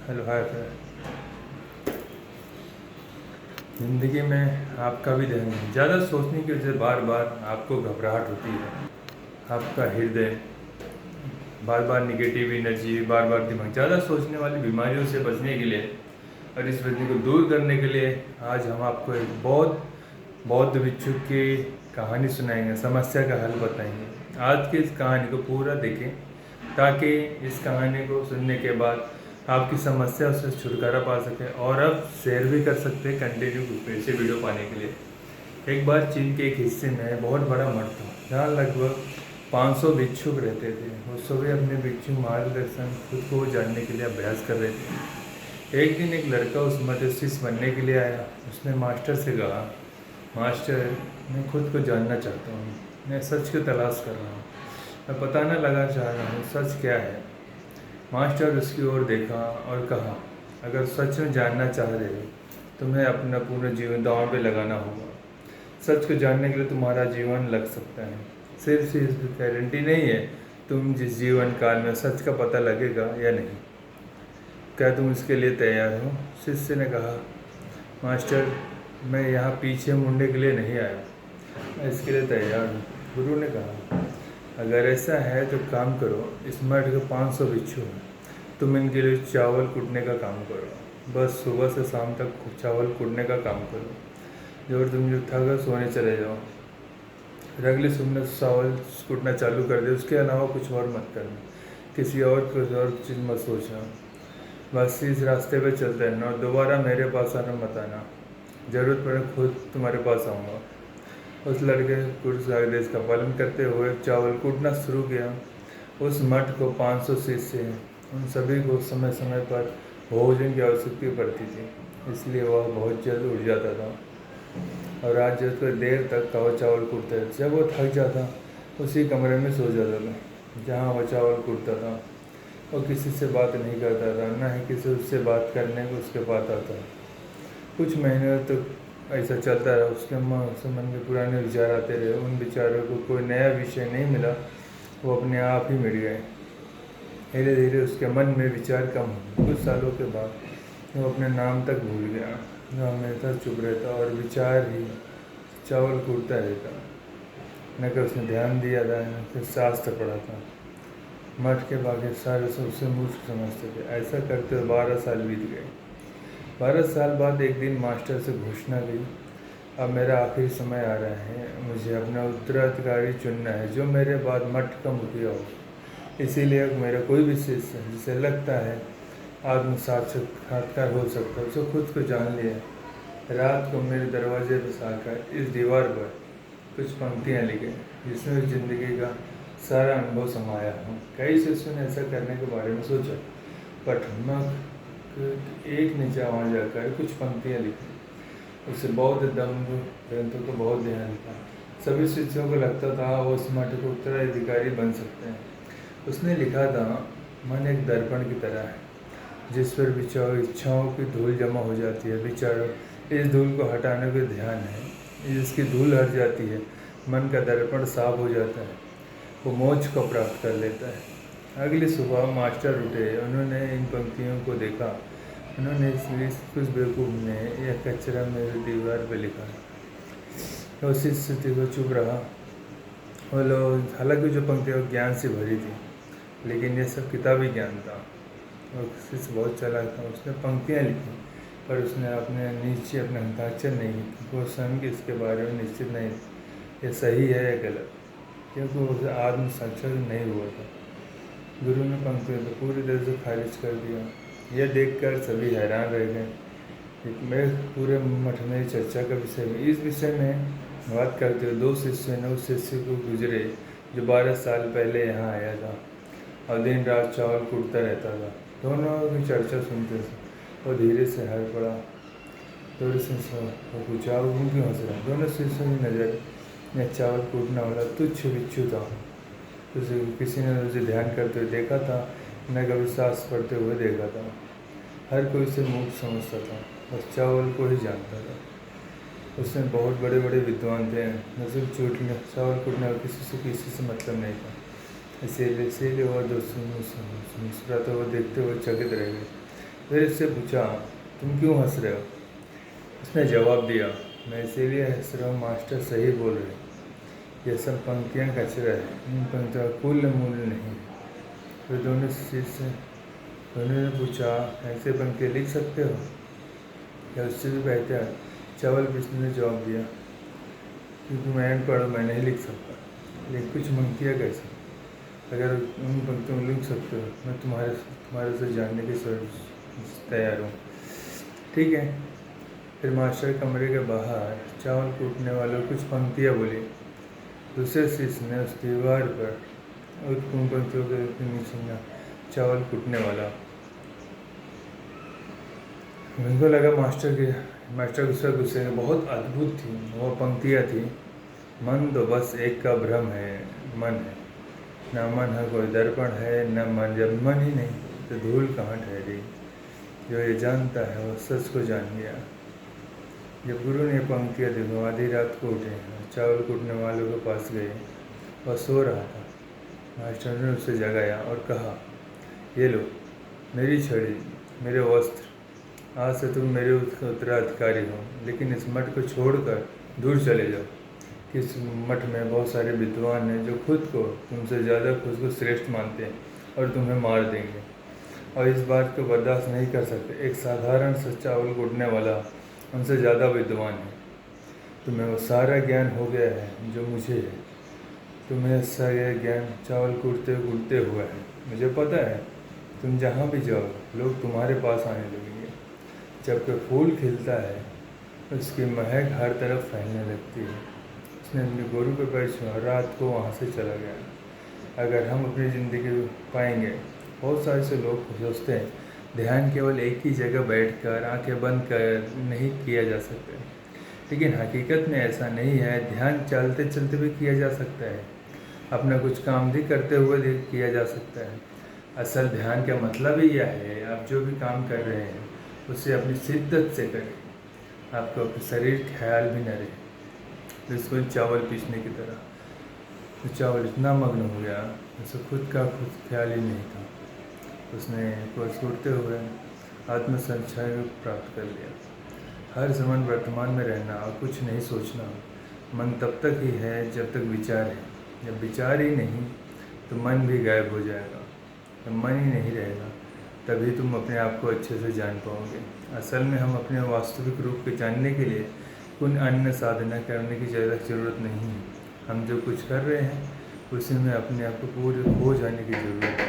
Hello hi friend. ज़िंदगी में आपका भी ध्यान नहीं, ज़्यादा सोचने की वजह से बार बार आपको घबराहट होती है। आपका हृदय बार बार निगेटिव एनर्जी, बार बार दिमाग, ज़्यादा सोचने वाली बीमारियों से बचने के लिए और इस वजह को दूर करने के लिए आज हम आपको एक बहुत बौद्ध भिक्षु की कहानी सुनाएंगे, समस्या का हल बताएंगे। आज की इस कहानी को पूरा देखें ताकि इस कहानी को सुनने के बाद आपकी समस्या से छुटकारा पा सके और आप शेयर भी कर सकते हैं कंटिन्यू फिर से वीडियो पाने के लिए। एक बार चीन के एक हिस्से में बहुत बड़ा मठ था जहाँ लगभग 500 भिक्षुक रहते थे। वो सभी अपने भिक्षु मार्गदर्शन खुद को जानने के लिए अभ्यास कर रहे थे। एक दिन एक लड़का उस मठ में शिष्य बनने के लिए आया। उसने मास्टर से कहा, मास्टर, मैं खुद को जानना चाहता हूँ, मैं सच की तलाश कर रहा हूँ, मैं पता न लगा चाह रहा हूँ सच क्या है। मास्टर उसकी ओर देखा और कहा, अगर सच में जानना चाह रहे हो तुम्हें अपना पूरा जीवन दांव पे लगाना होगा। सच को जानने के लिए तुम्हारा जीवन लग सकता है, सिर्फ इसकी गारंटी नहीं है तुम जिस जीवन काल में सच का पता लगेगा या नहीं। क्या तुम इसके लिए तैयार हो? शिष्य ने कहा, मास्टर, मैं यहाँ पीछे मुड़ने के लिए नहीं आया, मैं इसके लिए तैयार हूँ। गुरु ने कहा, अगर ऐसा है तो काम करो, इस मठ के 500 भिक्षु हैं, तुम इनके लिए चावल कूटने का काम करो। बस सुबह से शाम तक चावल कूटने का काम करो, जब तुम जो थका सोने चले जाओ। फिर अगली सुबह चावल कूटना चालू कर दे, उसके अलावा कुछ और मत करना, किसी और कुछ और चीज़ मत सोचना। बस इस रास्ते पे चलते रहना और दोबारा मेरे पास आना मत आना, ज़रूरत पड़े खुद तुम्हारे पास आऊँगा। उस लड़के कुछ आदेश का पालन करते हुए चावल कूटना शुरू किया। उस मठ को 500 शिष्य हैं, उन सभी को समय समय पर भोजन की आवश्यकता पड़ती थी, इसलिए वह बहुत जल्द उठ जाता था और रात जब देर तक चावल कूटता था। जब वो थक जाता उसी कमरे में सो जाता था जहाँ वह चावल कूटता था। वो किसी से बात नहीं करता था, न ही किसी उससे बात करने को उसके पास आता था। कुछ महीनों तक ऐसा चलता रहा। उसके मन में पुराने विचार आते रहे। उन विचारों को कोई नया विषय नहीं मिला, वो अपने आप ही मिट गए। धीरे धीरे उसके मन में विचार कम हुए। कुछ सालों के बाद वो अपने नाम तक भूल गया। वो हमेशा चुप रहता और विचार ही चावल कूटता रहता। न कि उसने ध्यान दिया था, न कि शास्त्र पढ़ा था। मठ के बाकी सारे सब उसे मूर्ख समझते थे। ऐसा करते हुए 12 साल बीत गए। 12 साल बाद एक दिन मास्टर से घोषणा गई, अब मेरा आखिरी समय आ रहा है, मुझे अपना उत्तराधिकारी चुनना है जो मेरे बाद मठ का मुखिया हो। इसीलिए मेरा कोई भी शिष्य जिसे लगता है आत्म साक्षात्कार हो सकता है, उसे खुद को जान लिया। रात को मेरे दरवाजे पर आकर इस दीवार पर कुछ पंक्तियाँ लिखे जिसमें ज़िंदगी का सारा अनुभव समाया हो। कई शिष्यों ने ऐसा करने के बारे में सोचा, पर एक ने वहाँ जाकर कुछ पंक्तियाँ लिखी। उसे बौद्ध धम्म ग्रंथों को बहुत ध्यान था। सभी शिष्यों को लगता था वो उस मठ के उत्तराधिकारी बन सकते हैं। उसने लिखा था, मन एक दर्पण की तरह है जिस पर विचारों इच्छाओं की धूल जमा हो जाती है। विचारों इस धूल को हटाने का ध्यान है, जिसकी धूल हट जाती है मन का दर्पण साफ हो जाता है, वो मोक्ष को प्राप्त कर लेता है। अगली सुबह मास्टर उठे, उन्होंने इन पंक्तियों को देखा। उन्होंने इस कुछ बेवकूफ़ ने यह कचरा मेरे दीवार पर लिखा। उसी स्थिति को चुप रहा। वो लोग, हालांकि जो पंक्तियाँ ज्ञान से भरी थी, लेकिन ये सब किताबी ज्ञान था। और शिष्य बहुत चालाक था। उसने पंक्तियाँ लिखी पर उसने अपने नीचे अपना हस्ताक्षर नहीं लिखी। वो स्वयं इसके बारे में निश्चित नहीं ये सही है या गलत, क्योंकि उसे आत्म साक्षात्कार नहीं हुआ था। गुरु ने पंक्तियों को पूरी तरह से खारिज कर दिया। यह देखकर सभी हैरान रह गए। मैं पूरे मठ में चर्चा का विषय में इस विषय में बात करते हुए 2 शिष्यों ने उस शिष्य को गुजरे जो 12 साल पहले यहाँ आया था और दिन रात चावल कूटता रहता था। दोनों की चर्चा सुनते थे। वो धीरे से हर पड़ा। थोड़े से पूछा, वो क्यों हंस रहा? दोनों शिष्यों की नज़र में चावल कूटने वाला तुच्छ बिच्छू था। उसे किसी ने उसे ध्यान करते हुए देखा था, न कभी सांस पड़ते हुए देखा था। हर कोई उसे मूर्ख समझता था, बस चावल को ही जानता था। उसमें बहुत बड़े बड़े विद्वान थे, नजर चूटने चावल कूटने और किसी से मतलब नहीं था। इसीलिए वह दोस्तों मुस्कुराते हुए देखते हुए चकित रह गए। फिर इससे पूछा, तुम क्यों हंस रहे हो? उसने जवाब दिया, मैं इसीलिए हंस रहा हूँ मास्टर सही बोल रहे हैं। ये सब पंक्तियाँ कचरा है, इन पंक्तियों का कुल मूल्य नहीं। फिर दोनों ने पूछा, ऐसे पंक्तियाँ लिख सकते हो या उससे भी बेहतर? चावल पीसने ने जवाब दिया, क्योंकि मैं अनपढ़ मैं नहीं लिख सकता, लेकिन कुछ पंक्तियाँ कैसे? अगर उन पंक्तियों में लिख सकते हो, मैं तुम्हारे से जानने की तैयार हूँ। ठीक है। फिर मास्टर कमरे के बाहर चावल कूटने वालों कुछ पंक्तियाँ बोली। दूसरे शिष्य ने उस दीवार पर उन पंक्तियों के नीचे चावल कूटने वाला। मुझको लगा मास्टर गुस्से में बहुत अद्भुत थी वो पंक्तियाँ थी। मन तो बस एक का भ्रम है, मन है न मन है कोई दर्पण है न मन, जब मन ही नहीं तो धूल कहाँ ठहरी। जो ये जानता है वो सच को जान गया। जब गुरु ने पंक्तियाँ दी तो आधी रात को उठे, चावल कूटने वालों के पास गए। वह सो रहा था। मास्टर ने उसे जगाया और कहा, ये लो मेरी छड़ी, मेरे वस्त्र, आज से तुम मेरे उत्तराधिकारी हो, लेकिन इस मठ को छोड़कर दूर चले जाओ। किस मठ में बहुत सारे विद्वान हैं जो खुद को तुमसे ज़्यादा खुद को श्रेष्ठ मानते हैं और तुम्हें मार देंगे, और इस बात को बर्दाश्त नहीं कर सकते। एक साधारण सा चावल कूटने वाला उनसे ज़्यादा विद्वान है। तुम्हें वो सारा ज्ञान हो गया है जो मुझे है। तुम्हें सारा ज्ञान चावल कूटते कूटते हुआ है। मुझे पता है तुम जहाँ भी जाओ लोग तुम्हारे पास आने लगेंगे। जब कोई फूल खिलता है उसकी महक हर तरफ फैलने लगती है। उसने अपने गुरु के पैर छुआ, रात को वहाँ से चला गया। अगर हम अपनी ज़िंदगी पाएंगे, बहुत सारे से लोग सोचते हैं ध्यान केवल एक ही जगह बैठकर आंखें बंद कर नहीं किया जा सकता, लेकिन हकीकत में ऐसा नहीं है। ध्यान चलते चलते भी किया जा सकता है, अपना कुछ काम भी करते हुए भी किया जा सकता है। असल ध्यान का मतलब ही यह है, आप जो भी काम कर रहे हैं उसे अपनी शिद्दत से करें, आपको अपने शरीर ख्याल भी न रहे। बिल्कुल चावल पीसने की तरह तो चावल इतना मग्न हो गया उसे खुद ख्याल ही नहीं था। उसने कोर्स करते हुए आत्मसंचय प्राप्त कर लिया। हर समय वर्तमान में रहना और कुछ नहीं सोचना। मन तब तक ही है जब तक विचार है। जब विचार ही नहीं तो मन भी गायब हो जाएगा। जब मन ही नहीं रहेगा तभी तुम अपने आप को अच्छे से जान पाओगे। असल में हम अपने वास्तविक रूप को जानने के लिए कोई अन्य साधना करने की ज़रूरत नहीं है। हम जो कुछ कर रहे हैं उसी में अपने आप को पूरे खो जाने की ज़रूरत है।